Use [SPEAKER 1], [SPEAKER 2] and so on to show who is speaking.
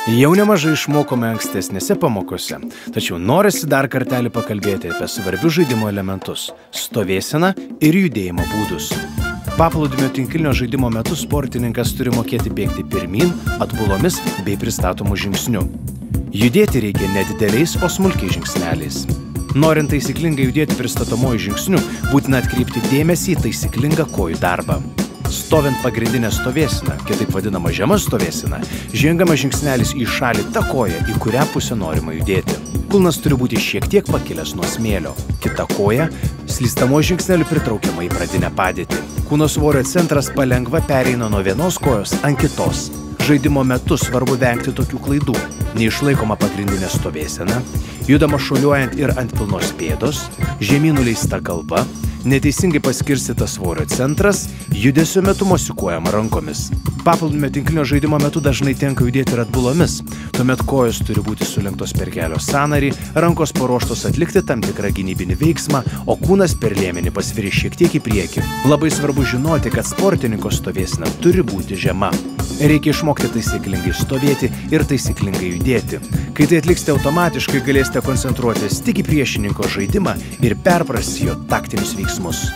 [SPEAKER 1] Jau nemažai išmokome ankstesnėse pamokose, tačiau norisi dar kartelį pakalbėti apie svarbius žaidimo elementus – stovėseną ir judėjimo būdus. Paplūdimio tinklinio žaidimo metu sportininkas turi mokėti bėgti pirmyn, atbulomis bei pristatomų žingsnių. Judėti reikia nedideliais, o smulkiais žingsneliais. Norint taisyklingai judėti pristatomuoju žingsniu, būtina atkreipti dėmesį į taisyklingą kojų darbą. Stovint pagrindinę stovėseną, kitaip vadinama žema stovėsena, žengiamas žingsnelis į šalį ta koja, į kurią pusę norima judėti. Kulnas turi būti šiek tiek pakilęs nuo smėlio. Kita koja slystamuoju žingsneliu pritraukiama į pradinę padėtį. Kūno svorio centras palengva pereina nuo vienos kojos ant kitos. Žaidimo metu svarbu vengti tokių klaidų. Neišlaikoma pagrindinė stovėsena, judama šuoliuojant ir ant pilnos pėdos, žemyn nuleista galva, neteisingai paskirstytas svorio centras, judesio metu mosikuojama rankomis. Paplūdimio tinklinio žaidimo metu dažnai tenka judėti ir atbulomis. Tuomet kojos turi būti sulenktos per kelio sąnarį, rankos paruoštos atlikti tam tikrą gynybinį veiksmą, o kūnas per liemenį pasvirė šiek tiek į priekį. Labai svarbu žinoti, kad sportininko stovėsena turi būti žema. Reikia išmokti taisyklingai stovėti ir taisyklingai judėti. Kai tai atliksite automatiškai, galėsite koncentruotis tik į priešininko žaidimą ir perprasti jo taktinius veiksmus.